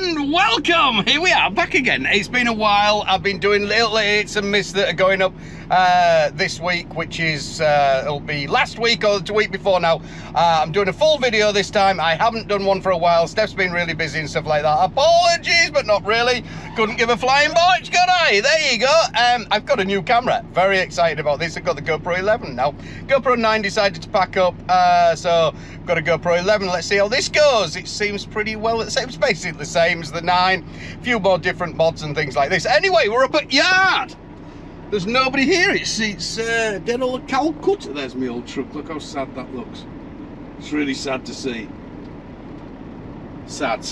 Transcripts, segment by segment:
and welcome! Here we are, back again. It's been a while. I've been doing little hits and miss that are going up this week, which is, it'll be last week or the week before now. I'm doing a full video this time. I haven't done one for a while. Steph's been really busy and stuff like that. Apologies, but not really. Couldn't give a flying botch, could I? There you go. I've got a new camera. Very excited about this. I've got the GoPro 11 now. GoPro 9 decided to pack up, so I've got a GoPro 11. Let's see how this goes. It seems pretty well the same. It's basically the same as the 9. A few more different mods and things like this. Anyway, we're up at yard. There's nobody here. It's dead old Calcutta. There's my old truck. Look how sad that looks. It's really sad to see. Sad.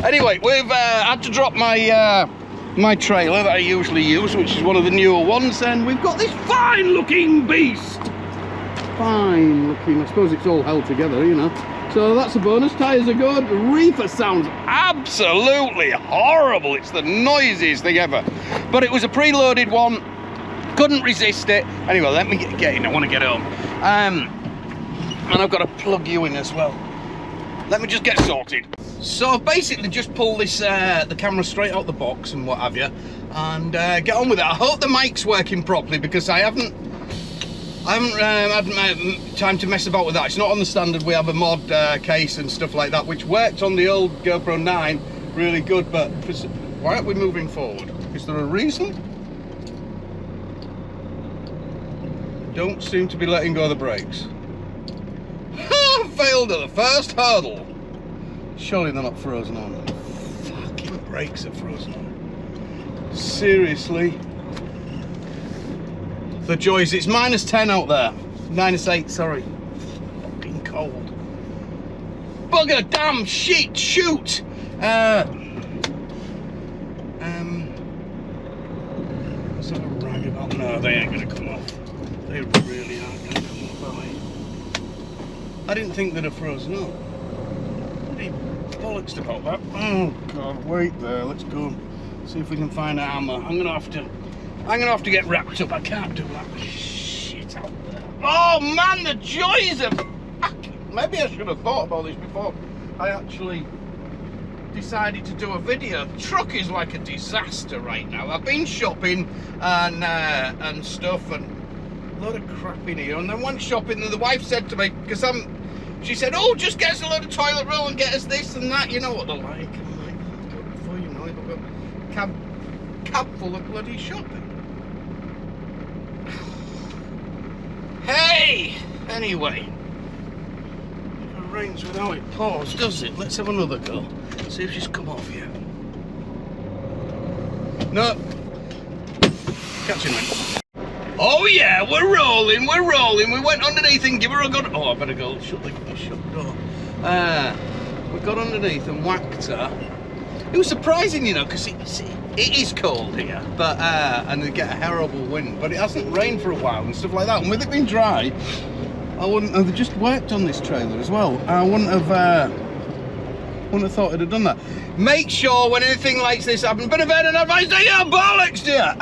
Anyway, we've had to drop my my trailer that I usually use, which is one of the newer ones, and we've got this fine-looking beast. Fine-looking. I suppose it's all held together, you know. So that's a bonus. Tyres are good. The reefer sounds absolutely horrible. It's the noisiest thing ever. But it was a preloaded one. Couldn't resist it. Anyway, let me get in. I want to get home. And I've got to plug you in as well. Let me just get sorted. So I've basically just pulled this the camera straight out the box and what have you, and get on with it. I hope the mic's working properly, because I haven't had time to mess about with that. It's not on the standard. We have a mod case and stuff like that, which worked on the old GoPro 9 really good. But why aren't we moving forward? Is there a reason? Don't seem to be letting go of the brakes. Failed at the first hurdle. Surely they're not frozen on. Fucking brakes are frozen on. Seriously. The joys. It's -10 out there. -8, sorry. Fucking cold. Bugger, damn, shit, shoot. Let's have a rag about. No, they ain't gonna come off. They really aren't gonna come off, are they? I didn't think they'd have frozen up. Pretty bollocks about that. Oh god, wait there. Let's go see if we can find a hammer. I'm gonna have to get wrapped up. I can't do that shit out there. Oh man, the joys of maybe I should have thought about this before I actually decided to do a video. The truck is like a disaster right now. I've been shopping and stuff, and a lot of crap in here. And then went shopping, and the wife said to me, because she said, oh, just get us a load of toilet roll and get us this and that. You know what they're like. I'm like, oh, before you know it, I've got a cab full of bloody shopping. Hey! Anyway, it rains without it pours, does it? Let's have another go. See if she's come off yet. No. Catching me. Oh yeah, we're rolling. We went underneath and give her a good. Oh, I better go shut the door. We got underneath and whacked her. It was surprising, you know, because it is cold here, but and they get a horrible wind, but it hasn't rained for a while and stuff like that. And with it being dry, I wouldn't have just worked on this trailer as well. I wouldn't have thought I'd have done that. Make sure when anything like this happens, bit of advice to you, bollocks, dear.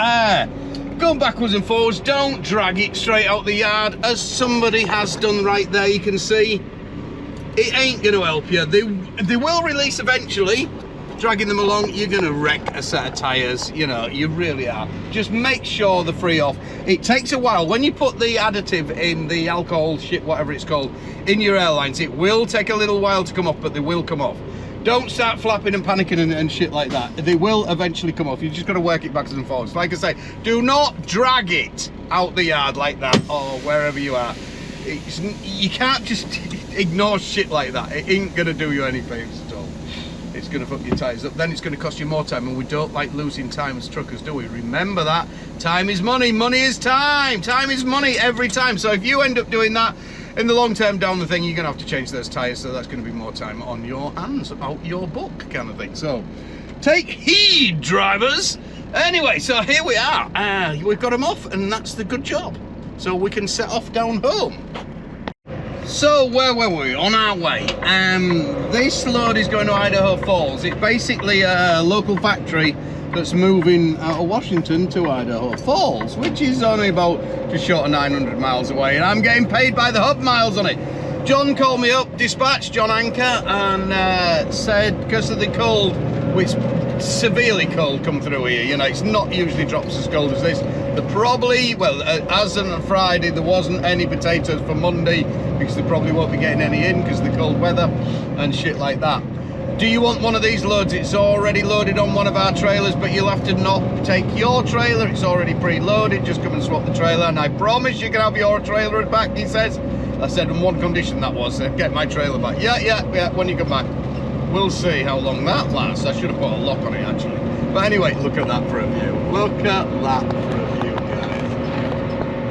Going backwards and forwards, don't drag it straight out the yard, as somebody has done right there. You can see it ain't going to help you. They will release eventually. Dragging them along, you're going to wreck a set of tyres. You know, you really are. Just make sure they're free off. It takes a while. When you put the additive in, the alcohol shit, whatever it's called, in your airlines, it will take a little while to come off, but they will come off. Don't start flapping and panicking and shit like that. They will eventually come off. You just got to work it backwards and forwards. Like I say, do not drag it out the yard like that, or wherever you are. You can't just ignore shit like that. It ain't going to do you any favours at all. It's going to fuck your tyres up. Then it's going to cost you more time, and we don't like losing time as truckers, do we? Remember that. Time is money. Money is time. Time is money every time. So if you end up doing that, in the long term down the thing, you're going to have to change those tyres, so that's going to be more time on your hands, out your book kind of thing. So take heed, drivers. Anyway, so here we are. We've got them off, and that's the good job. So we can set off down home. So where were we? On our way. This load is going to Idaho Falls. It's basically a local factory that's moving out of Washington to Idaho Falls, which is only about just short of 900 miles away, and I'm getting paid by the hub miles on it. John called me up, dispatch, John Anchor, and said because of the cold, which severely cold come through here, you know, it's not usually drops as cold as this. There probably, well, as on Friday, there wasn't any potatoes for Monday because they probably won't be getting any in because of the cold weather and shit like that. Do you want one of these loads? It's already loaded on one of our trailers, but you'll have to not take your trailer. It's already pre-loaded. Just come and swap the trailer, and I promise you can have your trailer back, he says. I said, on one condition that was, get my trailer back. Yeah, when you come back. We'll see how long that lasts. I should have put a lock on it, actually. But anyway, look at that for a view. Look at that for a view, guys.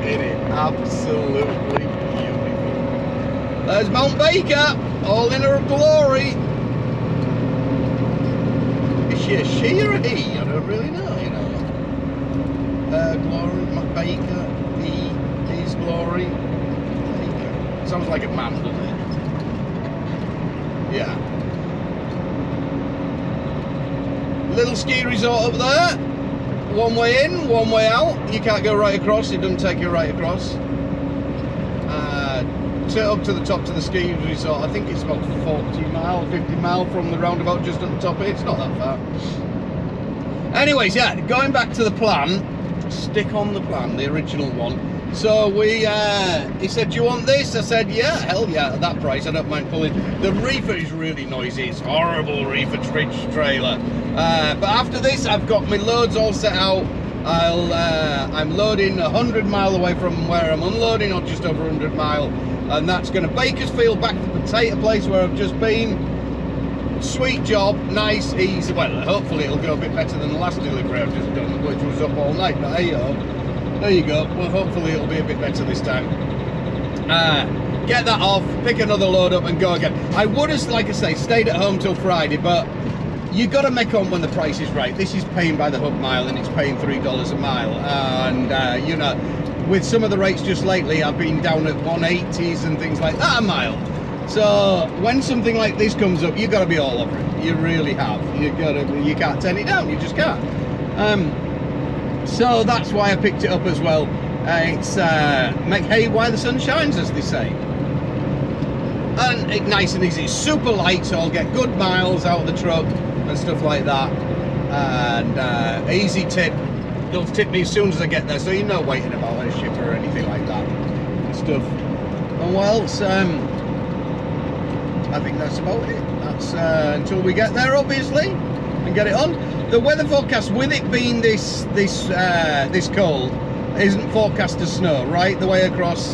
It is absolutely beautiful. There's Mount Baker, all in her glory. Is she a she or a he? I don't really know, you know. Glory, Mount Baker, he's glory. Baker. Sounds like a man, doesn't it? Yeah. Little ski resort up there. One way in, one way out. You can't go right across, it doesn't take you right across. Up to the top to the ski resort, I think it's about 40 mile, 50 mile from the roundabout just at the top of it. It's not that far. Anyways, yeah, going back to the plan, stick on the plan, the original one. So he said, do you want this? I said, yeah, hell yeah, at that price, I don't mind pulling. The reefer is really noisy, it's horrible reefer trailer. But after this, I've got my loads all set out. I'm loading 100 mile away from where I'm unloading, or just over 100 mile. And that's going to Bakersfield, back to the potato place where I've just been. Sweet job, nice, easy. Well, hopefully it'll go a bit better than the last delivery I've just done, which was up all night. But hey, there you go. Well, hopefully it'll be a bit better this time. Get that off, pick another load up and go again. I would have, like I say, stayed at home till Friday, but you got to make on when the price is right. This is paying by the hub mile, and it's paying $3 a mile. And, you know, with some of the rates just lately, I've been down at 180s and things like that a mile. So when something like this comes up, you've got to be all over it. You really have. You can't turn it down. You just can't. So that's why I picked it up as well. It's make hay while the sun shines, as they say. And it's nice and easy. It's super light, so I'll get good miles out of the truck and stuff like that. And easy tip. They'll tip me as soon as I get there, so you're not waiting about a shipper or anything like that and stuff. And what else? I think that's about it. That's until we get there, obviously, and get it on. The weather forecast, with it being this cold, isn't forecast to snow right the way across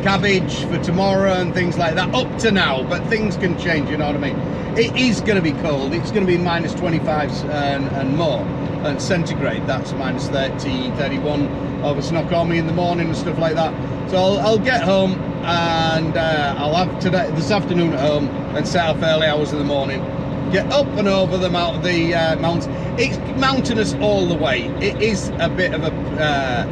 Cabbage for tomorrow and things like that up to now, but things can change, you know what I mean. It is going to be cold. It's going to be minus 25 and more, and centigrade. That's minus 30, 31 over Snoqualmie in the morning and stuff like that. So I'll get home and I'll have this afternoon at home and set off early hours in the morning. Get up and over the mountains. It's mountainous all the way. It is a bit of a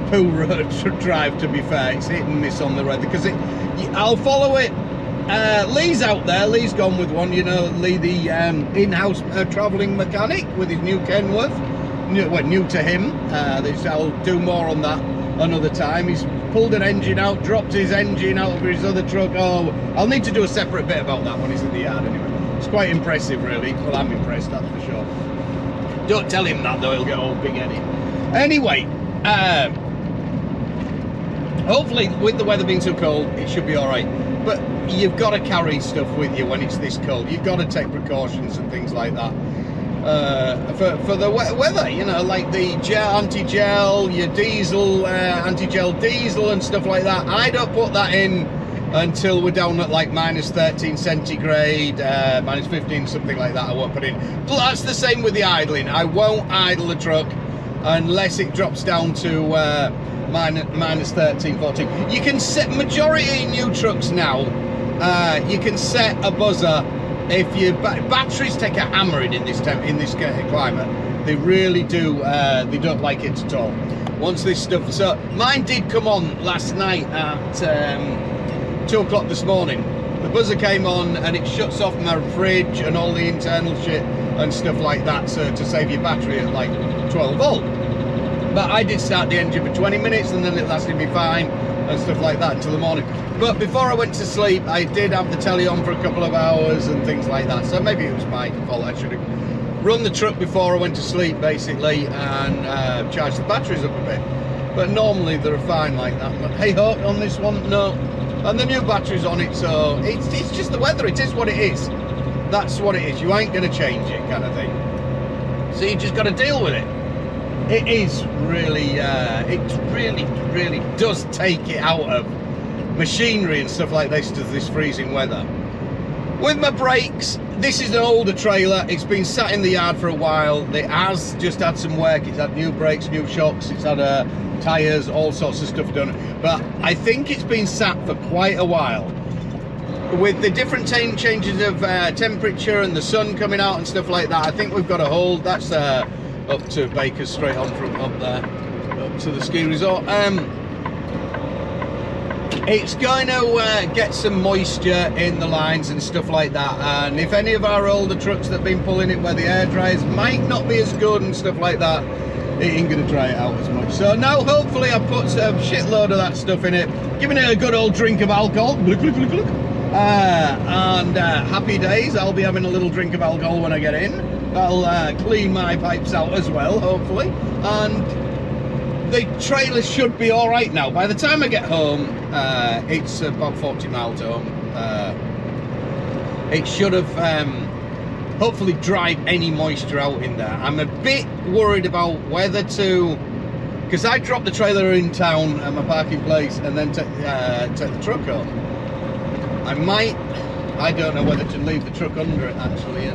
poo road drive, to be fair. It's hit and miss on the road because I'll follow it. Lee's out there. Lee's gone with one, you know, Lee, the in-house travelling mechanic with his new Kenworth. New to him. I'll do more on that another time. He's pulled an engine out, dropped his engine out of his other truck. Oh, I'll need to do a separate bit about that when he's in the yard anyway. It's quite impressive, really. Well, I'm impressed, that's for sure. Don't tell him that, though. He'll get all big-headed. Anyway, hopefully, with the weather being so cold, it should be all right. But you've got to carry stuff with you when it's this cold. You've got to take precautions and things like that. For the weather, you know, like the anti-gel, your diesel, anti-gel diesel and stuff like that. I don't put that in until we're down at like minus 13 centigrade, minus 15, something like that. I won't put in. But that's the same with the idling. I won't idle the truck unless it drops down to minus 13, 14. You can set, majority new trucks now, you can set a buzzer. If your batteries take a hammering in this climate, they really do. They don't like it at all. Once this stuff, so mine did come on last night at 2 o'clock this morning. The buzzer came on and it shuts off my fridge and all the internal shit and stuff like that. So to save your battery at like 12 volt. But I did start the engine for 20 minutes and then it lasted me fine. and stuff like that until the morning. But before I went to sleep, I did have the telly on for a couple of hours and things like that. So maybe it was my fault. I should have run the truck before I went to sleep, basically, and charged the batteries up a bit. But normally they're fine like that. But hey ho, on this one, no. And the new battery's on it, so it's just the weather. It is what it is. That's what it is. You ain't going to change it, kind of thing. So you just got to deal with it. It is really, it really does take it out of machinery and stuff like this freezing weather. With my brakes, this is an older trailer. It's been sat in the yard for a while. It has just had some work. It's had new brakes, new shocks. It's had tyres, all sorts of stuff done. But I think it's been sat for quite a while. With the different changes of temperature and the sun coming out and stuff like that, I think we've got a hold. That's up to Baker's, straight on from up there, up to the ski resort. It's going to get some moisture in the lines and stuff like that, and if any of our older trucks that have been pulling it where the air dryers might not be as good and stuff like that, it ain't going to dry it out as much. So now hopefully I've put a shitload of that stuff in it, giving it a good old drink of alcohol, glug, glug, glug, glug. And happy days. I'll be having a little drink of alcohol when I get in. That'll clean my pipes out as well, hopefully, and the trailer should be all right now. By the time I get home, it's about 40 miles home. It should have hopefully dried any moisture out in there. I'm a bit worried about whether to, because I dropped the trailer in town at my parking place and then take the truck home. I don't know whether to leave the truck under it actually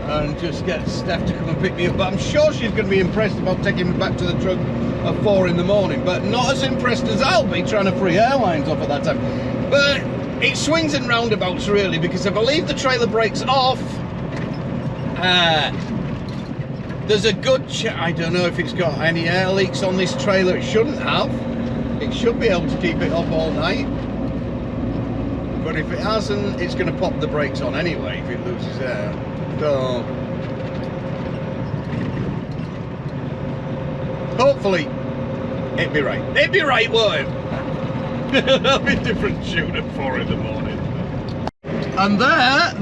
and just get Steph to come and pick me up. But I'm sure she's going to be impressed about taking me back to the truck at 4 in the morning, but not as impressed as I'll be trying to free airlines off at that time. But it swings and roundabouts really, because if I leave the trailer brakes off, there's a good I don't know if it's got any air leaks on this trailer. It shouldn't have. It should be able to keep it up all night. But if it hasn't, it's going to pop the brakes on anyway if it loses air. So hopefully it'd be right. It'd be right, won't it? That'll be a different tune at 4 in the morning. And there,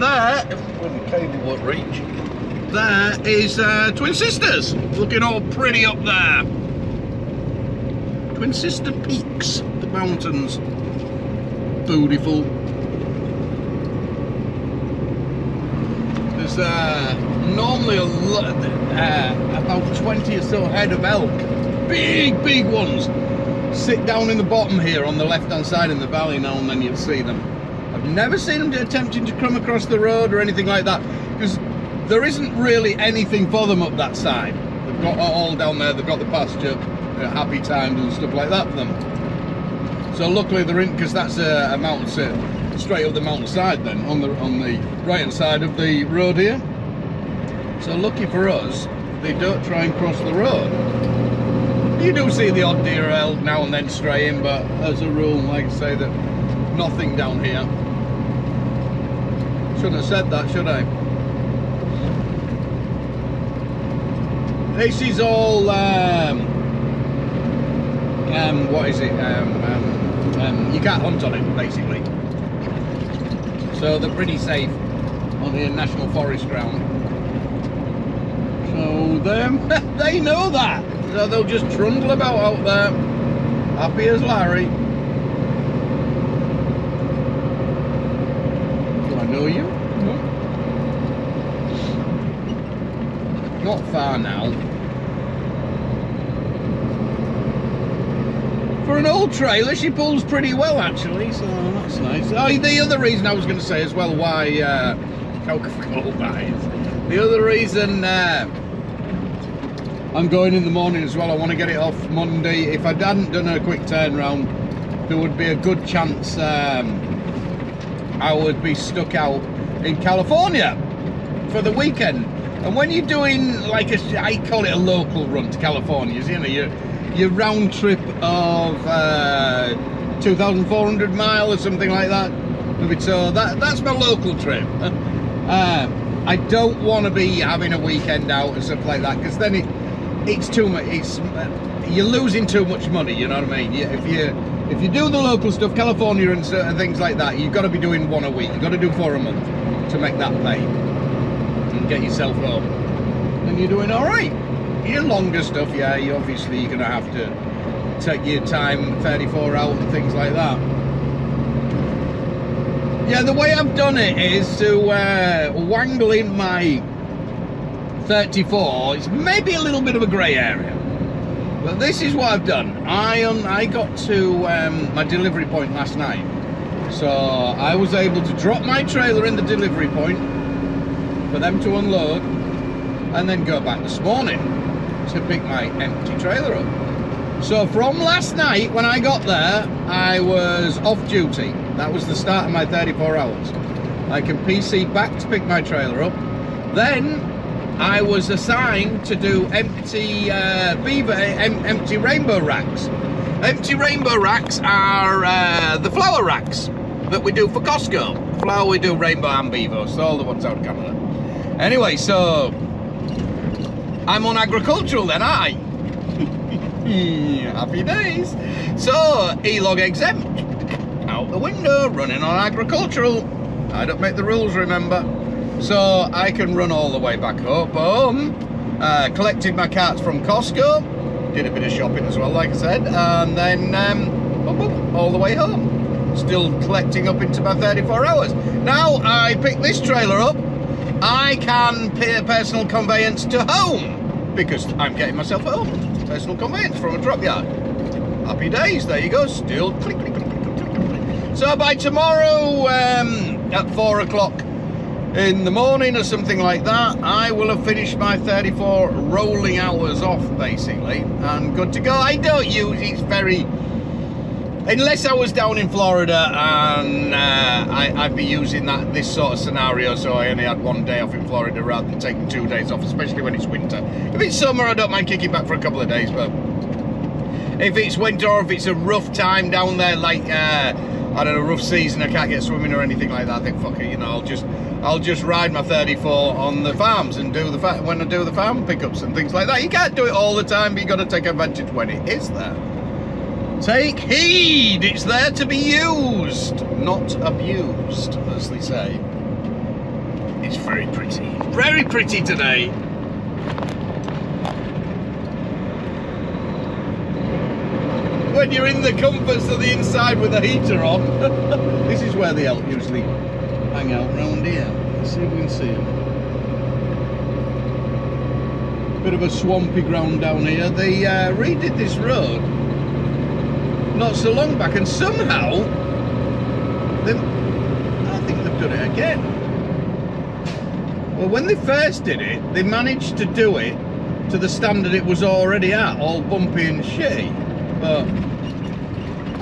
when the cable won't reach, there is Twin Sisters, looking all pretty up there. Twin Sister Peaks, the mountains. Beautiful. There's normally about 20 or so head of elk, big ones, sit down in the bottom here on the left hand side in the valley. Now and then you'll see them. I've never seen them attempting to come across the road or anything like that, because there isn't really anything for them up that side. They've got all down there, they've got the pasture, happy times and stuff like that for them. So luckily they're in, because that's a mountain straight up the mountainside then, on the right hand side of the road here. So lucky for us, they don't try and cross the road. You do see the odd deer or elk now and then straying, but as a rule, like I say, that nothing down here. Shouldn't have said that, should I? This is all what is it? You can't hunt on it, basically. So they're pretty safe on the National Forest ground. So they know that. So they'll just trundle about out there, happy as Larry. Do I know you? No. Not far now. For an old trailer, she pulls pretty well actually, so that's nice. Oh, the other reason I was going to say as well why how cold that is. The other reason I'm going in the morning as well, I want to get it off Monday. If I hadn't done a quick turnaround, there would be a good chance I would be stuck out in California for the weekend. And when you're doing like I call it a local run to California, you know, your round trip of 2,400 miles or something like that. So that's my local trip. I don't want to be having a weekend out and stuff like that, because then it's too much. It's you're losing too much money. You know what I mean? If you do the local stuff, California and certain things like that, you've got to be doing 1 a week. You've got to do 4 a month to make that pay and get yourself home. And you're doing all right. Your longer stuff, yeah, you're going to have to take your time, 34 out and things like that. Yeah, the way I've done it is to wangle in my 34. It's maybe a little bit of a grey area. But this is what I've done. I got to my delivery point last night. So I was able to drop my trailer in the delivery point for them to unload and then go back this morning to pick my empty trailer up. So from last night when I got there, I was off duty. That was the start of my 34 hours. I can PC back to pick my trailer up. Then I was assigned to do empty empty rainbow racks. Empty rainbow racks are the flower racks that we do for Costco. Flower we do rainbow and beaver, so all the ones out of Canada. Anyway, so I'm on agricultural then, aren't I? Happy days. So E-log exempt, out the window, running on agricultural. I don't make the rules, remember. So I can run all the way back up home. Collected my carts from Costco, did a bit of shopping as well, like I said, and then all the way home. Still collecting up into my 34 hours. Now I pick this trailer up, I can pay a personal conveyance to home because I'm getting myself home. Personal conveyance from a drop yard. Happy days, there you go. Still click, click, click, click, click, click. So by tomorrow at 4 o'clock in the morning or something like that, I will have finished my 34 rolling hours off basically and good to go. I don't use it's very, unless I was down in Florida and I'd be using this sort of scenario, so I only had 1 day off in Florida rather than taking 2 days off, especially when it's winter. If it's summer, I don't mind kicking back for a couple of days, but if it's winter or if it's a rough time down there, like I don't know, rough season, I can't get swimming or anything like that, I think fuck it, you know, I'll just ride my 34 on the farms and do when I do the farm pickups and things like that. You can't do it all the time, but you got to take advantage when it is there. Take heed, it's there to be used, not abused, as they say. It's very pretty today. When you're in the comforts of the inside with the heater on. This is where the elk usually hang out round here. Let's see if we can see them. Bit of a swampy ground down here. They redid this road not so long back, and somehow I think they've done it again. Well, when they first did it, they managed to do it to the standard it was already at, all bumpy and shitty. But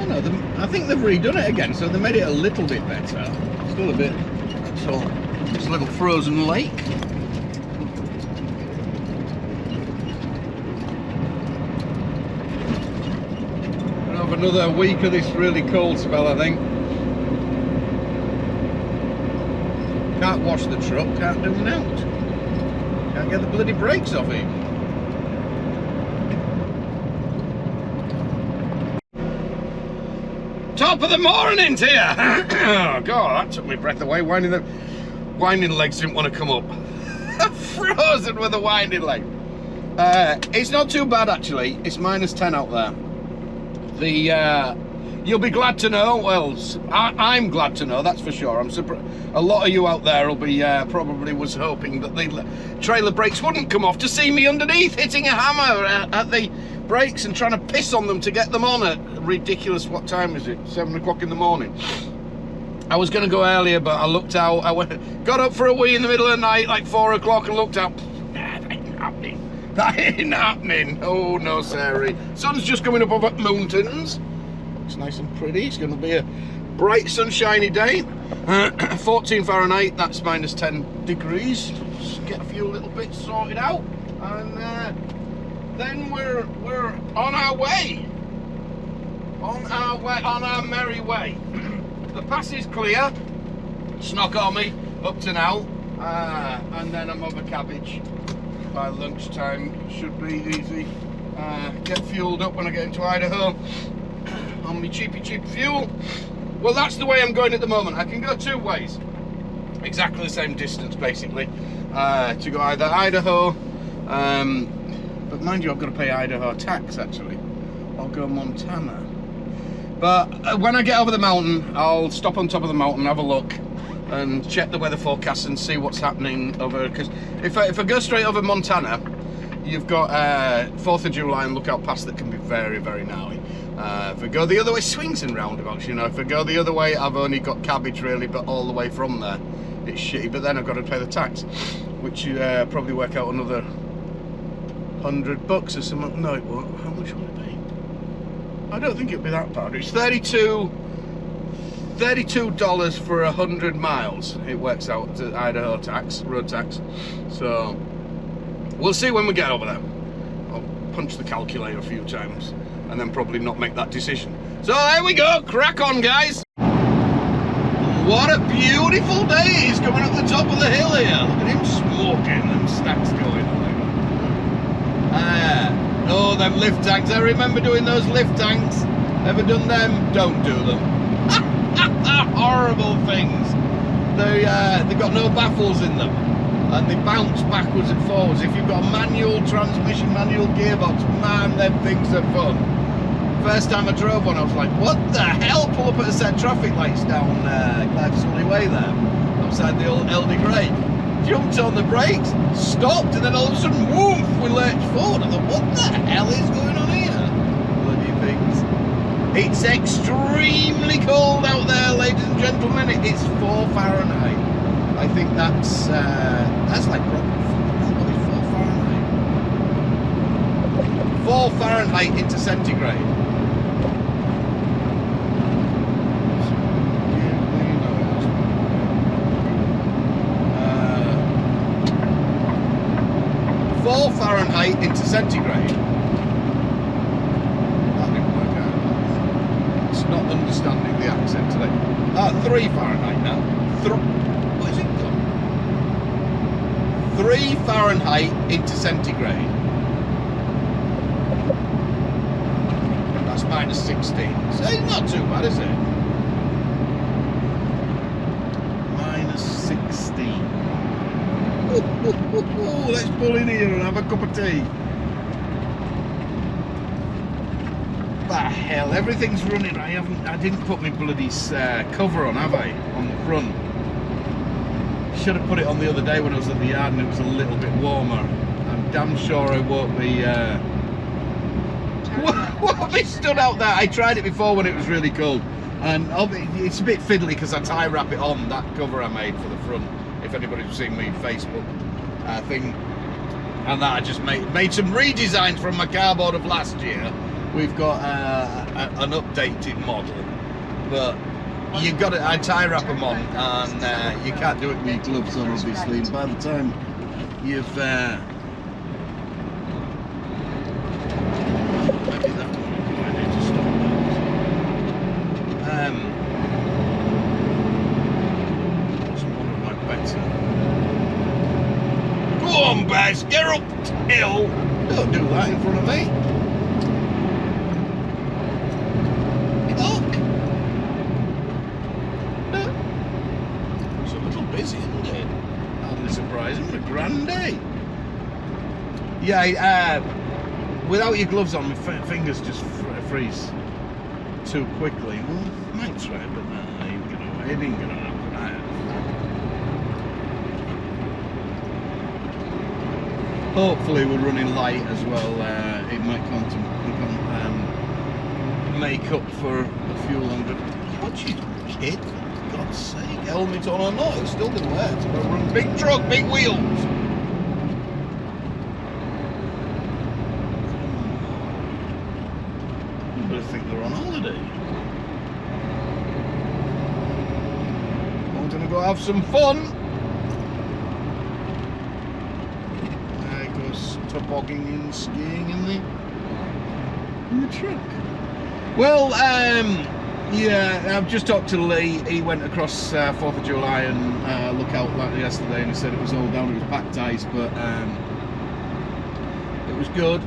I don't know, I think they've redone it again, so they made it a little bit better. Still a bit. So this little frozen lake. Another week of this really cold spell, I think. Can't wash the truck, can't do nothing out. Can't get the bloody brakes off it. Top of the morning to you. Oh god, that took my breath away. Winding legs didn't want to come up. Frozen with a winding leg. It's not too bad actually. It's -10 out there. You'll be glad to know, well, I'm glad to know, that's for sure. I'm surprised a lot of you out there will be probably was hoping that the trailer brakes wouldn't come off to see me underneath hitting a hammer at the brakes and trying to piss on them to get them on at ridiculous, what time is it? 7 o'clock in the morning. I was going to go earlier, but I looked out, got up for a wee in the middle of the night, like 4 o'clock, and looked out. Nah, that ain't happening. That ain't happening. Oh no, sorry. Sun's just coming up over the mountains. It's nice and pretty. It's going to be a bright, sunshiny day. 14 Fahrenheit. That's -10 degrees. Just get a few little bits sorted out, and then we're on our way. On our merry way. The pass is clear. Snoqualmie up to now, and then I'm over Cabbage. By lunchtime should be easy, get fueled up when I get into Idaho on my cheap fuel. Well, that's the way I'm going at the moment. I can go two ways, exactly the same distance basically, to go either Idaho, but mind you, I've got to pay Idaho tax actually, or go Montana. But when I get over the mountain, I'll stop on top of the mountain, have a look, and check the weather forecast and see what's happening over. Because if I go straight over Montana, you've got 4th of July and Lookout Pass that can be very, very gnarly. If I go the other way, swings and roundabouts, you know. If I go the other way, I've only got cabbage really, but all the way from there, it's shitty. But then I've got to pay the tax, which probably work out another $100 or something. No, it won't. How much will it be? I don't think it'll be that bad. It's $32 for 100 miles. It works out to Idaho tax, road tax. So we'll see when we get over there. I'll punch the calculator a few times and then probably not make that decision. So there we go, crack on guys. What a beautiful day. He's coming up the top of the hill here. Look at him smoking and stacks going on. Oh, them lift tanks. I remember doing those lift tanks. Ever done them? Don't do them. Horrible things. They've got no baffles in them, and they bounce backwards and forwards. If you've got a manual transmission, manual gearbox, man, them things are fun. First time I drove one, I was like, what the hell? Pull up at a set of traffic lights down Clive Sully Way there, outside the old LD Grade. Jumped on the brakes, stopped, and then all of a sudden, woof, we lurched forward. I thought, what the hell is going on here? Bloody things. It's extremely cold out there, ladies and gentlemen. It's 4 Fahrenheit. I think that's like, what is 4 Fahrenheit? 4 Fahrenheit into centigrade. 4 Fahrenheit into centigrade. That didn't work out. It's not understanding the accent today. 3 Fahrenheit now. What is it done? 3 Fahrenheit into centigrade. That's minus 16. So it's not too bad, is it? Minus 16. Let's pull in here and have a cup of tea. The hell, everything's running. I didn't put my bloody cover on, have I? On the front. Should have put it on the other day when I was at the yard and it was a little bit warmer. I'm damn sure I won't be won't be stood out there. I tried it before when it was really cold, and it's a bit fiddly because I tie wrap it on that cover I made for the front. If anybody's seen me Facebook thing, and that I just made some redesigns from my cardboard of last year. We've got an updated model, but you've got to tie wrap them on, and you can't do it with your gloves on, obviously. And by the time you've maybe that one I need to stop that. Wasn't one of my better. Go on, Baz, get up the hill. Don't do that in front of me. Look. It's a little busy, isn't it? Hardly surprising. What a grand day. Yeah, without your gloves on, my fingers just freeze too quickly. Well, I might try, but no, it ain't gonna happen. Hopefully we're running light as well. It might make up for the fuel under. What's you kid? For God's sake, helmet on or not, it's still gonna work. It's gonna run big truck, big wheels. I think they're on holiday. I'm gonna go have some fun. There goes tobogging and skiing in the truck. Well, yeah, I've just talked to Lee. He went across 4th of July and Lookout yesterday, and he said it was all down. It was packed ice, but it was good.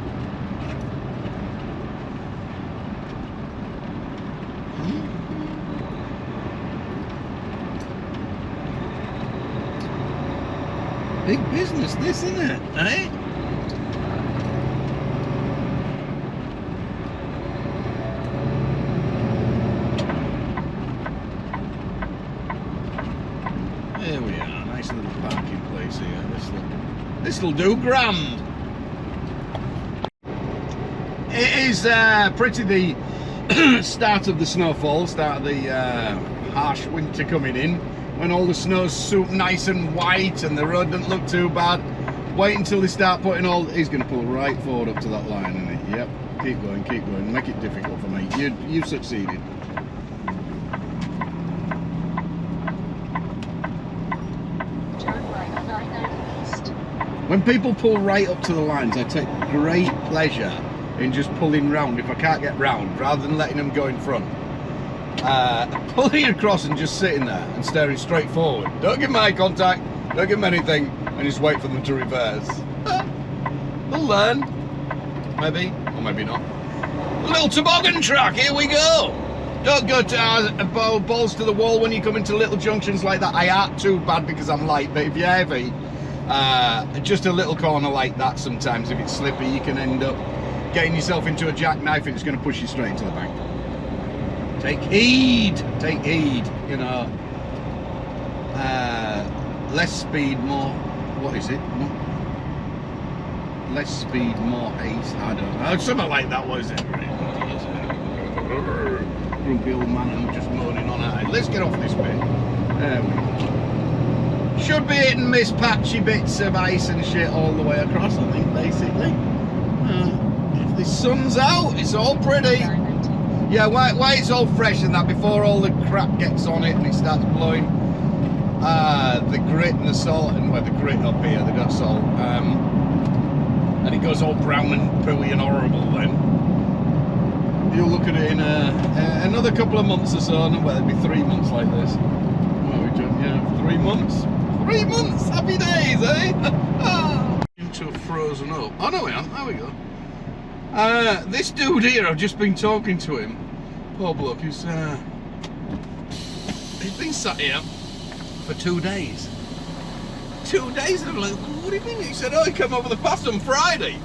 Big business, this, isn't it? Eh? There we are, nice little parking place here. This'll do grand. It is pretty the start of the snowfall, start of the harsh winter coming in, when all the snow's so nice and white and the road doesn't look too bad. Wait until they start putting all. He's going to pull right forward up to that line, isn't he? Yep. Keep going. Make it difficult for me. You've succeeded. When people pull right up to the lines, I take great pleasure in just pulling round if I can't get round, rather than letting them go in front. Pulling across and just sitting there and staring straight forward. Don't give them eye contact, don't give them anything, and just wait for them to reverse. They'll learn. Maybe, or maybe not. A little toboggan track, here we go. Don't go to balls to the wall when you come into little junctions like that. I aren't too bad because I'm light, but if you're heavy, just a little corner like that sometimes, if it's slippy, you can end up getting yourself into a jackknife and it's going to push you straight into the bank. Take heed, you know. Less speed, more, what is it? Less speed, more haste, I don't know. Something like that, what is it? Grumpy old man and just moaning on at it. Let's get off this bit. There we go. Should be hit and miss patchy bits of ice and shit all the way across, I think, basically. If the sun's out, it's all pretty. Yeah, why it's all fresh and that before all the crap gets on it and it starts blowing. The grit and the salt, and the grit up here, they got salt. And it goes all brown and pooey and horrible then. You'll look at it in another couple of months or so, and well, it'll be 3 months like this. What are we doing? Yeah, 3 months. 3 months, happy days, eh? Into a frozen up. Oh no, we aren't. There we go. This dude here, I've just been talking to him. Poor bloke, he's been sat here for 2 days. 2 days, and I'm like, what do you mean? He said, oh, he came over the pass on Friday.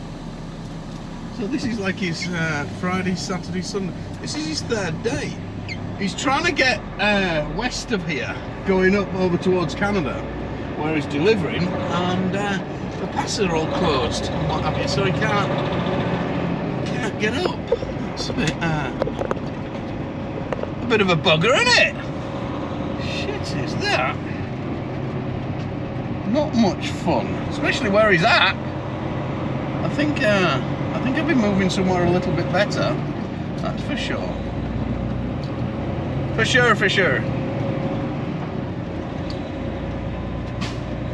So this is like his Friday, Saturday, Sunday. This is his 3rd day. He's trying to get west of here, going up over towards Canada, where he's delivering, and the passes are all closed and what have you, so he can't get up. It's a bit of a bugger, isn't it? Shit is that? Not much fun, especially where he's at. I think I'll be moving somewhere a little bit better. That's for sure. For sure.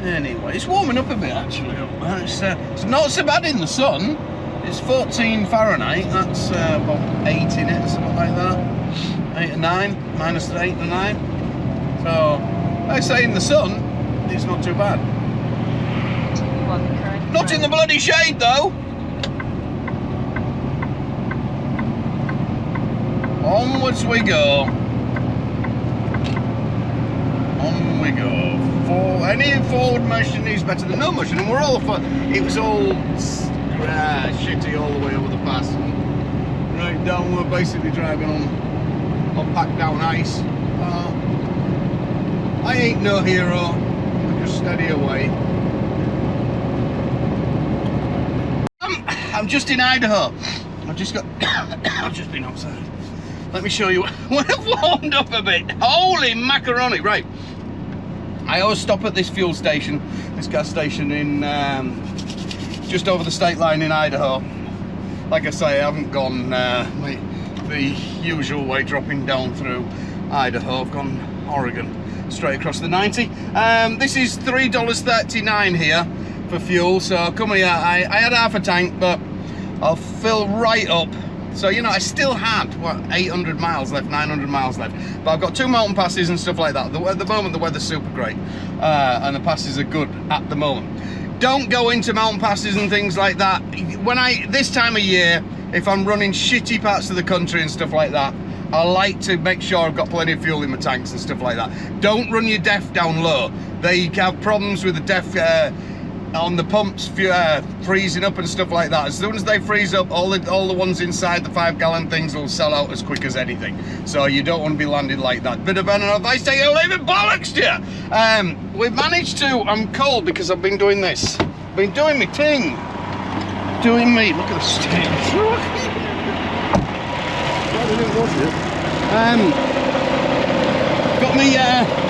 Anyway, it's warming up a bit actually. It's not so bad in the sun. It's 14 Fahrenheit. That's about 8 in it, or something like that. 8 or 9, minus 8 or 9. So, I say in the sun, it's not too bad. Not in the bloody shade though. Onwards we go. On we go. Any forward motion is better than no motion, and we're all for. It was all shitty all the way over the pass. And right down, we're basically driving on packed down ice. I ain't no hero. I just steady away. I'm just in Idaho. I've just been outside. Let me show you when I've warmed up a bit. Holy macaroni! Right, I always stop at this fuel station, this gas station in just over the state line in Idaho. Like I say, I haven't gone the usual way, dropping down through Idaho. I've gone Oregon, straight across the 90. This is $3.39 here for fuel, so come here. I had half a tank, but I'll fill right up. So, you know, I still had, what, 800 miles left, 900 miles left. But I've got 2 mountain passes and stuff like that. At the moment, the weather's super great. And the passes are good at the moment. Don't go into mountain passes and things like that. This time of year, if I'm running shitty parts of the country and stuff like that, I like to make sure I've got plenty of fuel in my tanks and stuff like that. Don't run your def down low. They have problems with the def on the pumps freezing up and stuff like that. As soon as they freeze up, all the ones inside the 5-gallon things will sell out as quick as anything. So you don't want to be landing like that. Bit of an advice to you, leaving bollocks to you. We've managed to, I'm cold because I've been doing this. Been doing my thing. Doing me, look at the state of the truck. Got me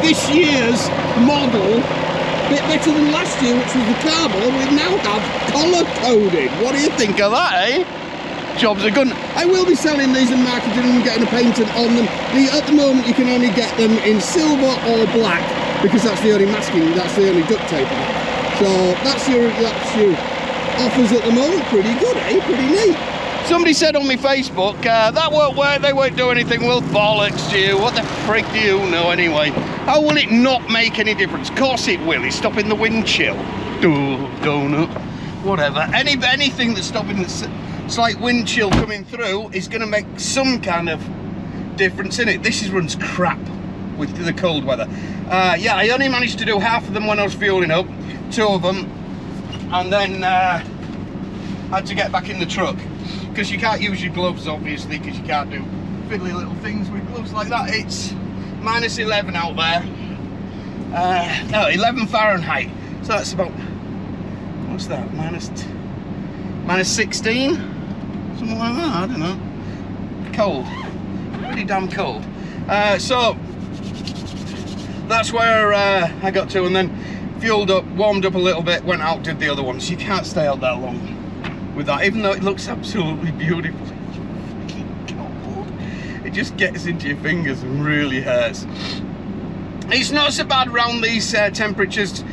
this year's model. Bit better than last year, which was the carbo. We now have colour coded. What do you think of that, eh? Jobs are good. I will be selling these and marketing them and getting a painted on them. At the moment, you can only get them in silver or black because that's the only masking, that's the only duct tape. So that's your offers at the moment. Pretty good, eh? Pretty neat. Somebody said on my Facebook, that won't work, they won't do anything. Well, bollocks to you. What the frick do you know anyway? How will it not make any difference? Of course it will. It's stopping the wind chill. Donut. Whatever. Anything that's stopping the slight wind chill coming through is going to make some kind of difference in it. This runs crap with the cold weather. Yeah, I only managed to do half of them when I was fueling up. 2 of them. And then had to get back in the truck. Because you can't use your gloves, obviously, because you can't do fiddly little things with gloves like that. It's minus 11 out there. No, 11 Fahrenheit. So that's about, what's that? Minus 16? Something like that, I don't know. Cold. Pretty damn cold. So that's where I got to, and then fueled up, warmed up a little bit, went out, did the other one. So you can't stay out that long with that, even though it looks absolutely beautiful. It just gets into your fingers and really hurts. It's not so bad around these temperatures,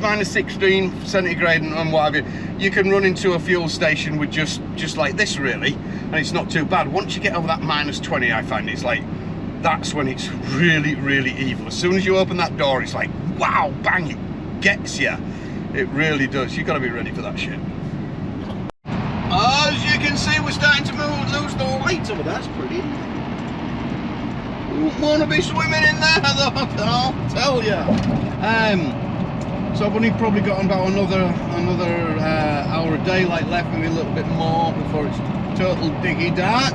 minus 16 centigrade and what have you. You can run into a fuel station with just like this really, and it's not too bad. Once you get over that minus 20, I find it's like, that's when it's really, really evil. As soon as you open that door, it's like, wow, bang, it gets you. It really does. You've got to be ready for that shit. As you can see, we're starting to lose the light over there. That's pretty. Wouldn't want to be swimming in there though, I'll tell you. So I've only probably got about another hour of daylight left, maybe a little bit more before it's total diggy dark.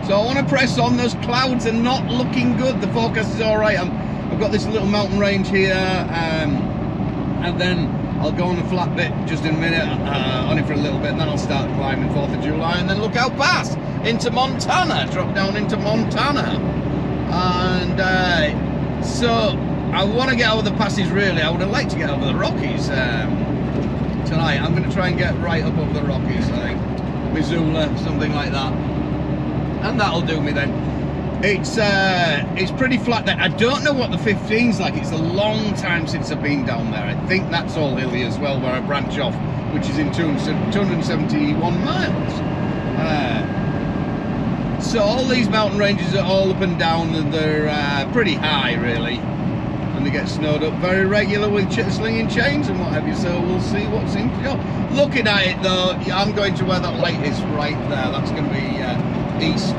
So I want to press on. Those clouds are not looking good. The forecast is all right. I've got this little mountain range here, and then I'll go on the flat bit just in a minute, only for a little bit, and then I'll start climbing 4th of July, and then look out past into Montana, drop down into Montana. And so I want to get over the passes really. I would have liked to get over the Rockies tonight. I'm going to try and get right up over the Rockies, I think. Missoula, something like that. And that'll do me then. It's pretty flat there. I don't know what the 15's like. It's a long time since I've been down there. I think that's all hilly as well, where I branch off, which is in 271 miles. So all these mountain ranges are all up and down, and they're pretty high really, and they get snowed up very regular with slinging chains and what have you. So we'll see what seems to go. Looking at it though, I'm going to where that light is right there. That's going to be east,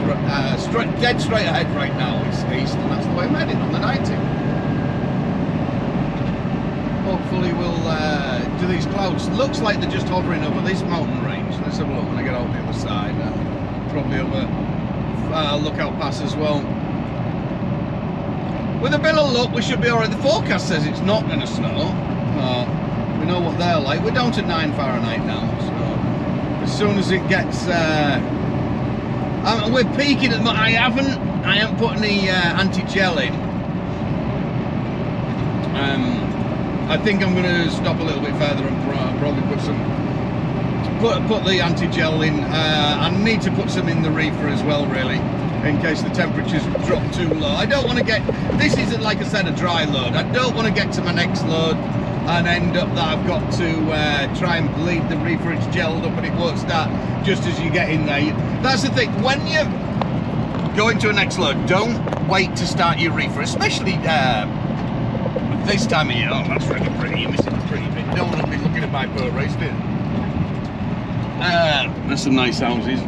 dead straight ahead right now. It's east, and that's the way I'm heading on the 90. Hopefully we'll do these clouds. Looks like they're just hovering over this mountain range. Let's have a look when I get out the other side. Probably over Lookout Pass as well. With a bit of luck, we should be alright. The forecast says it's not going to snow. We know what they're like. We're down to 9 Fahrenheit now, so as soon as it gets, we're peaking at the. I haven't put any anti-gel in. I think I'm going to stop a little bit further and probably put some. Put the anti-gel in. I need to put some in the reefer as well, really, in case the temperatures drop too low. I don't want to get, this isn't, like I said, a dry load. I don't want to get to my next load and end up that I've got to try and bleed the reefer. It's gelled up and it won't start just as you get in there. That's the thing, when you go into a next load, don't wait to start your reefer, especially this time of year. Oh, that's really pretty. You're missing a pretty bit. Don't want to be looking at my boat race, do you? There's some nice houses.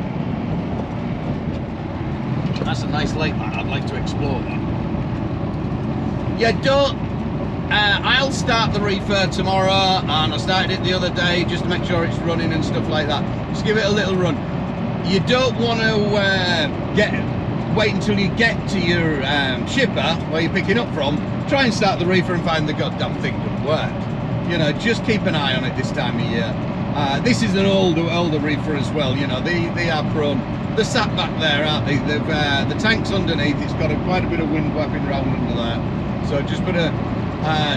That's a nice lake, man. I'd like to explore that. Yeah, don't. I'll start the refurb tomorrow, and I started it the other day just to make sure it's running and stuff like that. Just give it a little run. You don't want to wait until you get to your shipper where you're picking up from. Try and start the reefer and find the goddamn thing doesn't work. You know, just keep an eye on it this time of year. This is an older reefer as well. You know, they are prone. They're sat back there, aren't they? They've, the tank's underneath. It's got quite a bit of wind whapping round under there. So just put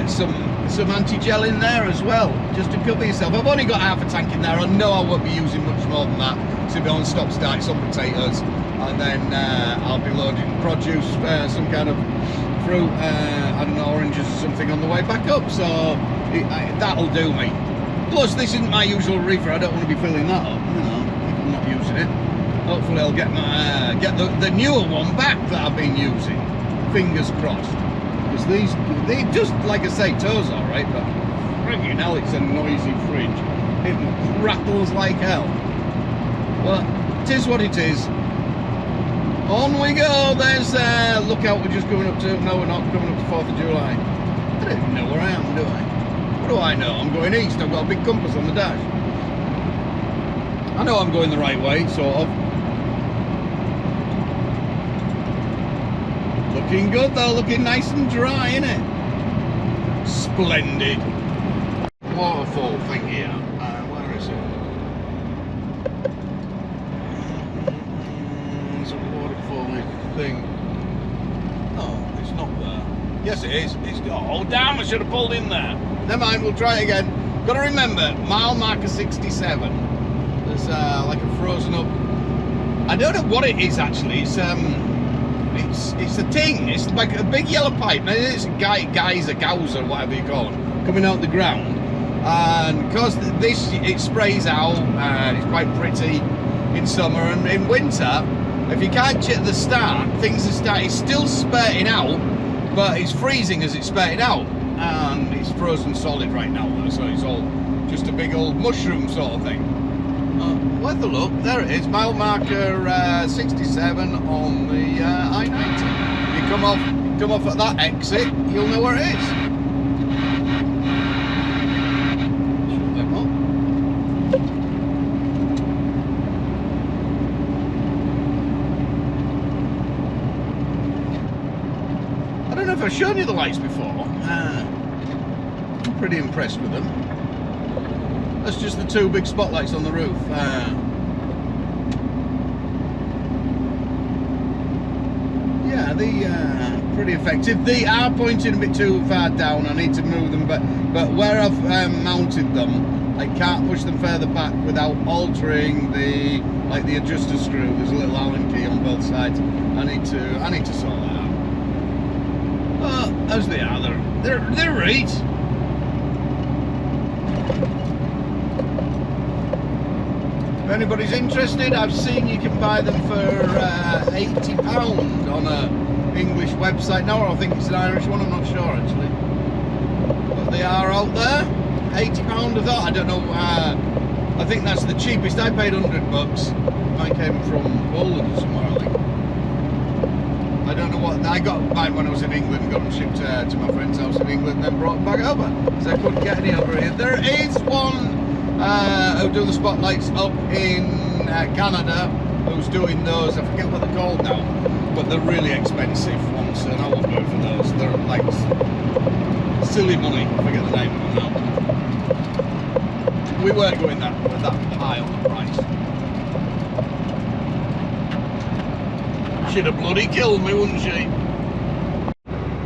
some anti-gel in there as well, just to cover yourself. I've only got half a tank in there. I know I won't be using much more than that. To be on stop start some potatoes, and then I'll be loading produce, some kind of fruit, I don't know, oranges or something on the way back up. So that'll do me. Plus, this isn't my usual reefer. I don't want to be filling that up, you know, if I'm not using it. Hopefully I'll get the newer one back that I've been using. Fingers crossed. Because they just, like I say, tows alright, but friggin' hell, it's a noisy fridge. It rattles like hell. But it is what it is. On we go. There's look out, we're just coming up to, no we're not, coming up to 4th of July. I don't even know where I am, do I? What do I know? I'm going east. I've got a big compass on the dash. I know I'm going the right way, sort of. Looking good though, looking nice and dry, innit? Splendid. Waterfall thing here. Where is it? There's a waterfall thing. Oh, it's not there. Yes it is. Oh damn, I should have pulled in there. Never mind, we'll try it again. Got to remember, mile marker 67. There's like a frozen up. I don't know what it is actually. It's a thing. It's like a big yellow pipe. Maybe it's a geyser, geyser, whatever you call it, coming out the ground. And because it sprays out, and it's quite pretty in summer, and in winter, if you can't check the start, things are starting. It's still spurting out, but it's freezing as it's spurting out, and it's frozen solid right now. So it's all just a big old mushroom sort of thing. Worth a look. There it is, mile marker 67 on the I-90. If you come off at that exit, you'll know where it is. Shut them up. I don't know if I've shown you the lights before. I'm pretty impressed with them. That's just the two big spotlights on the roof. Yeah, they're pretty effective. They are pointing a bit too far down. I need to move them, but where I've mounted them, I can't push them further back without altering the adjuster screw. There's a little Allen key on both sides. I need to sort that out. Oh, as they are, they're right. If anybody's interested, I've seen you can buy them for £80 on a English website now, or I think it's an Irish one, I'm not sure actually. But they are out there. £80 I thought, I don't know, I think that's the cheapest. I paid $100. Mine came from Poland or somewhere, I think. I don't know what, I got mine when I was in England and got them shipped to my friend's house in England and then brought them back over. So I couldn't get any over here. There is one who do the spotlights up in Canada, who's doing those. I forget what they're called now, but they're really expensive ones, and I won't go for those. They're like silly money. I forget the name of them now. We weren't going that high on the price. She'd have bloody killed me, wouldn't she?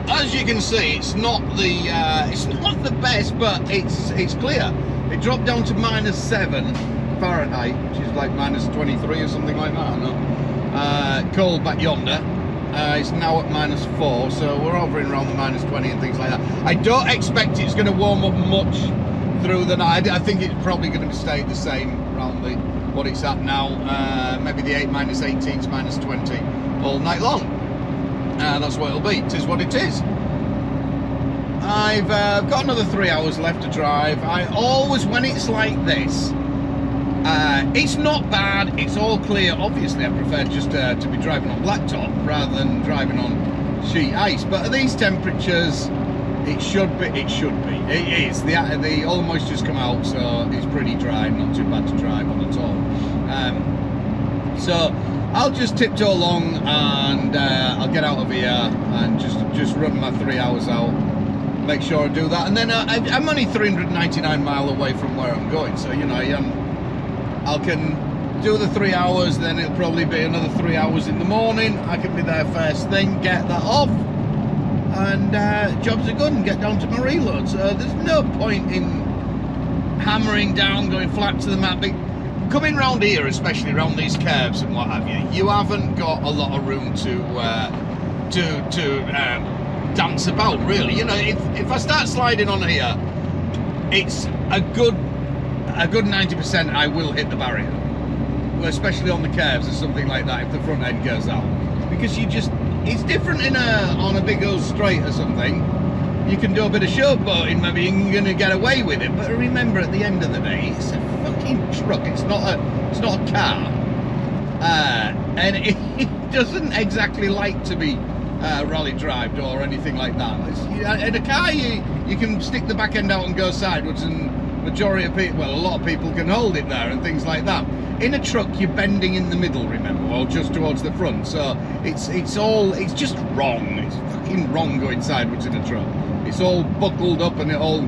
As you can see, it's not the best, but it's clear. It dropped down to -7 Fahrenheit, which is like -23 or something like that, I don't know. Cold back yonder. It's now at -4, so we're hovering around the -20 and things like that. I don't expect it's going to warm up much through the night. I think it's probably going to stay the same around what it's at now. Maybe the -18s, -20 all night long. That's what it'll be. It is what it is. I've got another 3 hours left to drive. I always, when it's like this, It's not bad, it's all clear. Obviously I prefer just to be driving on blacktop rather than driving on sheet ice, but at these temperatures it should be. It is. The all moisture's come out, so it's pretty dry, not too bad to drive on at all. So I'll just tiptoe along and I'll get out of here and just run my 3 hours out, make sure I do that, and then I'm only 399 miles away from where I'm going, so you know I can do the 3 hours, then it'll probably be another 3 hours in the morning. I can be there first thing, get that off, and jobs are good, and get down to my reload. So there's no point in hammering down, going flat to the map. Coming round here, especially around these curves and what have you, you haven't got a lot of room to dance about, really. You know, if I start sliding on here, it's a good 90% I will hit the barrier, especially on the curves or something like that, if the front end goes out, because it's different on a big old straight or something. You can do a bit of showboating, maybe you're gonna get away with it, but remember, at the end of the day, it's a fucking truck, it's not a car, and it doesn't exactly like to be rally drived or anything like that. In a car, you can stick the back end out and go sideways, and majority of people, well, a lot of people can hold it there and things like that. In a truck, you're bending in the middle, remember, or just towards the front, so it's just wrong. It's fucking wrong going sideways in a truck. It's all buckled up and it all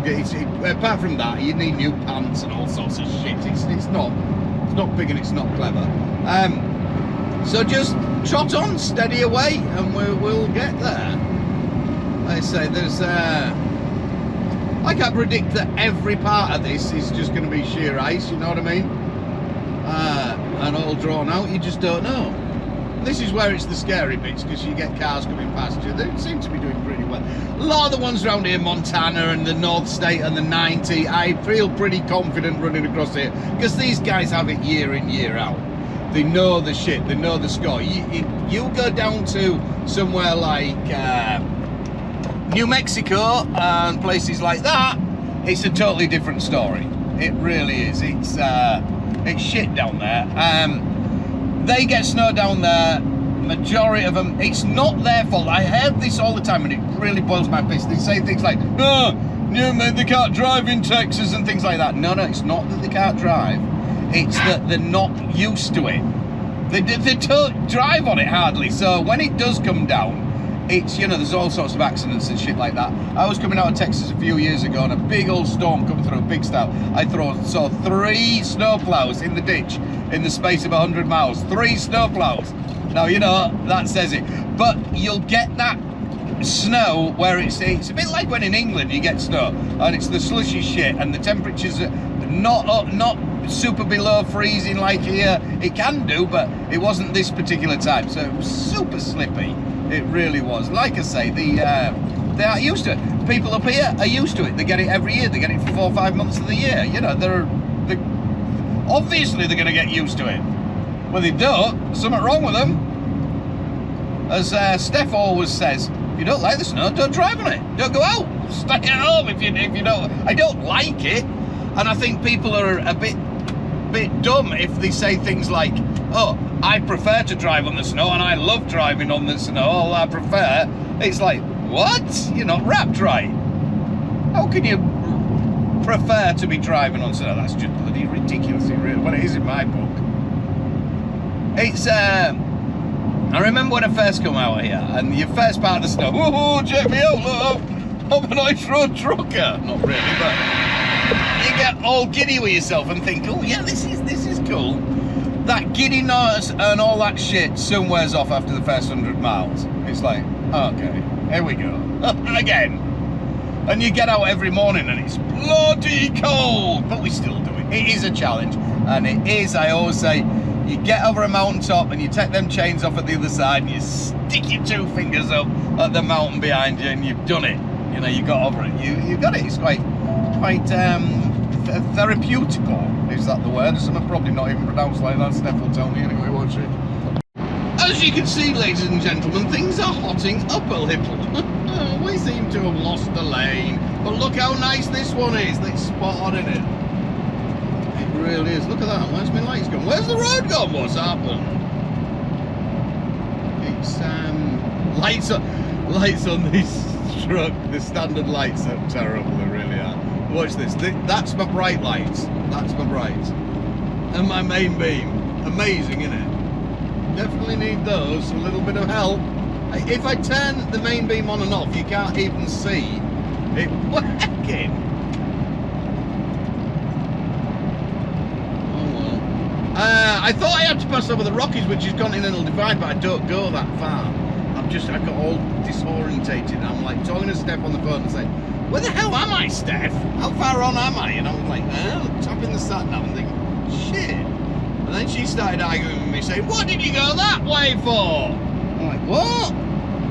gets. Apart from that, you need new pants and all sorts of shit. It's not big and it's not clever. So just trot on, steady away, and we'll get there. Like I say, there's I can't predict that every part of this is just going to be sheer ice, you know what I mean? And all drawn out, you just don't know. This is where it's the scary bits, because you get cars coming past you. They seem to be doing pretty well. A lot of the ones around here, Montana and the North State and the 90, I feel pretty confident running across here, because these guys have it year in, year out. They know the shit, they know the score. You go down to somewhere like New Mexico and places like that, it's a totally different story. It really is. It's shit down there. They get snow down there. Majority of them, it's not their fault. I heard this all the time, and it really boils my piss. They say things like, "Oh, yeah, man, they can't drive in Texas," and things like that. No, it's not that they can't drive. It's that they're not used to it. They don't drive on it hardly. So when it does come down, it's, you know, there's all sorts of accidents and shit like that. I was coming out of Texas a few years ago, and a big old storm coming through, a big style. I saw 3 snowplows in the ditch in the space of 100 miles. 3 snowplows. Now, you know, that says it. But you'll get that snow where it's a bit like when in England you get snow, and it's the slushy shit, and the temperatures are not super below freezing like here. It can do, but it wasn't this particular time, so it was super slippy. It really was. Like I say, they are used to it. People up here are used to it. They get it every year. They get it for 4 or 5 months of the year. You know, obviously they're going to get used to it. Well, they don't. There's something wrong with them. As Steph always says, if you don't like the snow, don't drive on it. Don't go out. Stay at home if you don't. I don't like it, and I think people are a bit dumb if they say things like, "Oh, I prefer to drive on the snow, and I love driving on the snow. All I prefer." It's like, what? You're not wrapped right. How can you prefer to be driving on snow? That's just bloody ridiculous, really. Well, it is in my book. It's I remember when I first come out here, and your first part of the snow. Oh, check me out, look! I'm a nice road trucker. Not really, but you get all giddy with yourself and think, "Oh yeah, this is cool." That giddiness and all that shit soon wears off after the first 100 miles. It's like, okay, here we go. Again. And you get out every morning and it's bloody cold, but we still do it. It is a challenge, and it is, I always say, you get over a mountaintop and you take them chains off at the other side and you stick your 2 fingers up at the mountain behind you, and you've done it. You know, you got over it. You got it. It's quite therapeutical. Is that the word? Some are probably not even pronounced like that. Steph will tell me anyway, won't she? As you can see, ladies and gentlemen, things are hotting up a little. We seem to have lost the lane, but look how nice this one is. That's spot on, isn't it? It really is. Look at that. Where's my lights gone? Where's the road gone? What's happened? It's lights on this truck. The standard lights are terrible. They really are. Watch this. That's my bright lights. That's my brights. And my main beam. Amazing, isn't it? Definitely need those. A little bit of help. If I turn the main beam on and off, you can't even see it working. Oh well. I thought I had to pass over the Rockies, which is Continental Divide, but I don't go that far. I got all disorientated. I'm like talking to Steph on the phone and saying, "Where the hell am I, Steph? How far on am I?" And I was like, tapping the sat nav and thinking, shit. And then she started arguing with me, saying, "What did you go that way for?" I'm like, "What?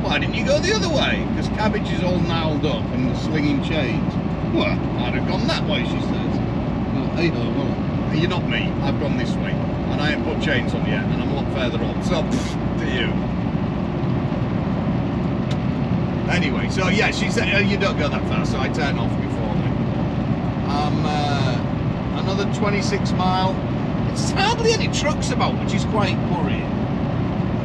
Why didn't you go the other way?" Because cabbage is all gnarled up and the slinging chains. "Well, I'd have gone that way," she says. Well, hey, well, you're not me. I've gone this way. And I ain't put chains on yet, and I'm a lot further on. So, to you. Anyway, so yeah, she said, "Oh, you don't go that far," so I turn off before then. Another 26 mile. There's hardly any trucks about, which is quite worrying.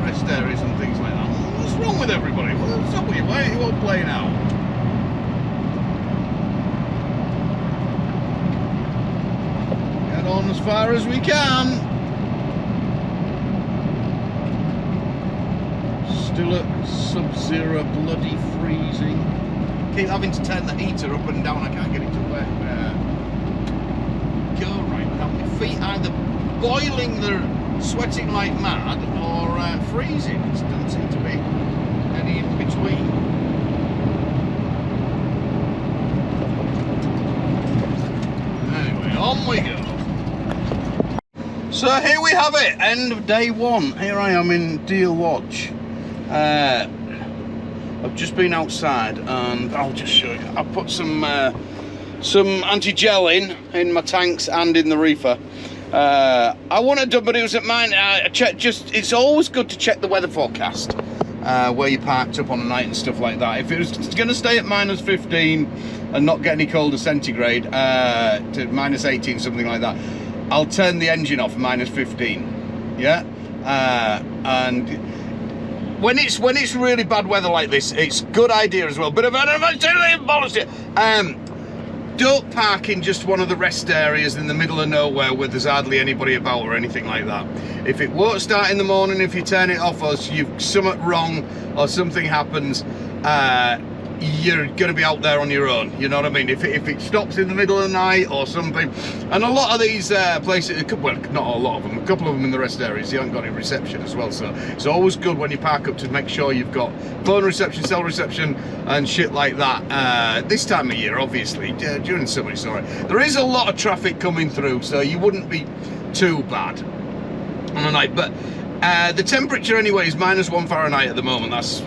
Rest areas and things like that. What's wrong with everybody? What's up with you? Why are you all playing out? Get on as far as we can. Still at sub-zero, bloody freezing. Keep having to turn the heater up and down. I can't get it to work. Go right now. My feet either boiling, they're sweating like mad, or freezing. It doesn't seem to be any in between. Anyway, on we go. So here we have it, end of day one. Here I am in Deal Lodge. I've just been outside and I'll just show you. I've put some anti-gel in my tanks and in the reefer. I wanted to, but it was at mine. I checked. It's always good to check the weather forecast where you parked up on a night and stuff like that. If it was going to stay at -15 and not get any colder centigrade to -18, something like that, I'll turn the engine off -15. Yeah, and when it's really bad weather like this, it's a good idea as well. But if don't park in just one of the rest areas in the middle of nowhere where there's hardly anybody about or anything like that. If it won't start in the morning, if you turn it off or you've something wrong or something happens, you're going to be out there on your own. You know what I mean? If it stops in the middle of the night or something. And a lot of these places, well, not a lot of them, a couple of them in the rest areas, you haven't got any reception as well. So it's always good when you park up to make sure you've got phone reception, cell reception and shit like that. This time of year, obviously, during the summer, it's alright. There is a lot of traffic coming through, so you wouldn't be too bad on a night. But the temperature anyway is -1 Fahrenheit at the moment. That's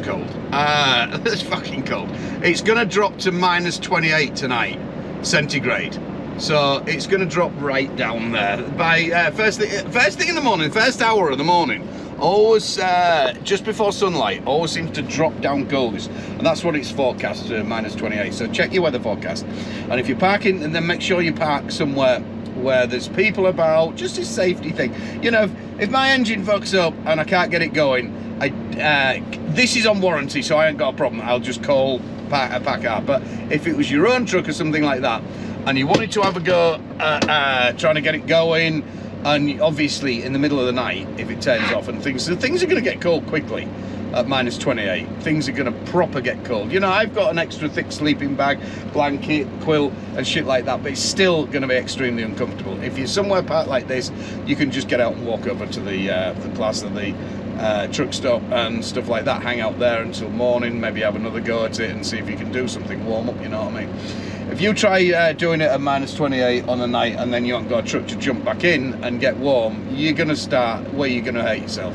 cold. That's fucking cold. It's gonna drop to -28 tonight, centigrade. So it's gonna drop right down there by first thing in the morning, first hour of the morning. Always just before sunlight, always seems to drop down coldest, and that's what it's forecast to -28. So check your weather forecast, and if you're parking, and then make sure you park somewhere where there's people about, just a safety thing. You know, if my engine fucks up and I can't get it going, this is on warranty, so I ain't got a problem. I'll just call PACCAR. But if it was your own truck or something like that, and you wanted to have a go trying to get it going, and obviously in the middle of the night, if it turns off and things are going to get cold quickly at -28. Things are going to proper get cold. You know, I've got an extra thick sleeping bag, blanket, quilt and shit like that, but it's still going to be extremely uncomfortable. If you're somewhere parked like this, you can just get out and walk over to the plaza, the truck stop and stuff like that, hang out there until morning, maybe have another go at it and see if you can do something, warm up, you know what I mean? If you try doing it at -28 on a night and then you haven't got a truck to jump back in and get warm, you're going to start where you're going to hurt yourself.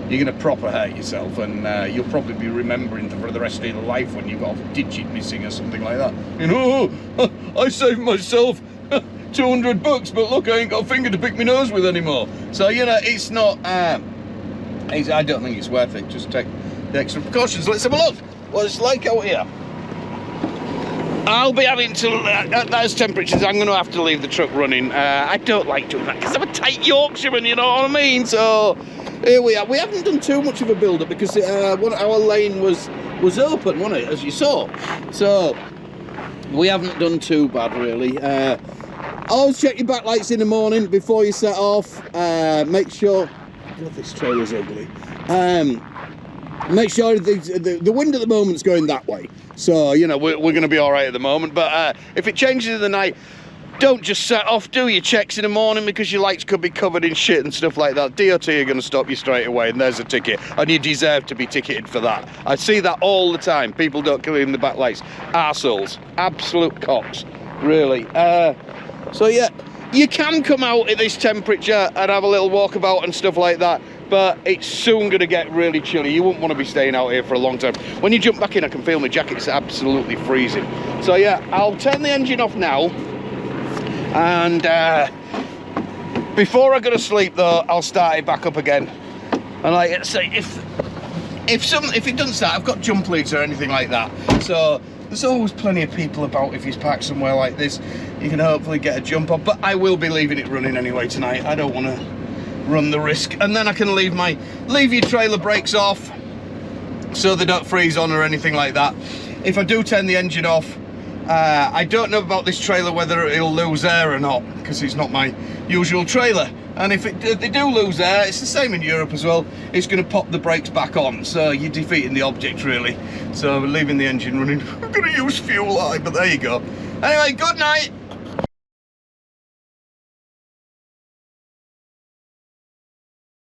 You're going to proper hurt yourself, and you'll probably be remembering for the rest of your life when you've got a digit missing or something like that. You know, oh, I saved myself $200, but look, I ain't got a finger to pick my nose with anymore. So, you know, it's not, I don't think it's worth it. Just take the extra precautions. Let's have a look what it's like out here. I'll be having to, at those temperatures, I'm going to have to leave the truck running. I don't like doing that because I'm a tight Yorkshireman, you know what I mean? So here we are. We haven't done too much of a build-up because our lane was open, wasn't it, as you saw? So we haven't done too bad, really. Always check your backlights in the morning before you set off. Make sure... God, this trailer's ugly. Make sure the wind at the moment's going that way. So, you know, we're going to be all right at the moment. But if it changes in the night, don't just set off. Do your checks in the morning because your lights could be covered in shit and stuff like that. DOT are going to stop you straight away and there's a ticket. And you deserve to be ticketed for that. I see that all the time. People don't clean the backlights. Arseholes. Absolute cocks. Really. So, yeah. You can come out at this temperature and have a little walkabout and stuff like that, but it's soon going to get really chilly. You wouldn't want to be staying out here for a long time. When you jump back in, I can feel my jacket's absolutely freezing. So yeah, I'll turn the engine off now, and before I go to sleep though, I'll start it back up again. And like I say, if it doesn't start, I've got jump leads or anything like that. So there's always plenty of people about. If you park somewhere like this, you can hopefully get a jump on, but I will be leaving it running anyway tonight. I don't want to run the risk. And then I can leave your trailer brakes off so they don't freeze on or anything like that. If I do turn the engine off, I don't know about this trailer whether it'll lose air or not, because it's not my usual trailer. And if they do lose air, it's the same in Europe as well, it's going to pop the brakes back on, so you're defeating the object really. So we're leaving the engine running. I'm going to use fuel light, but there you go. Anyway, good night.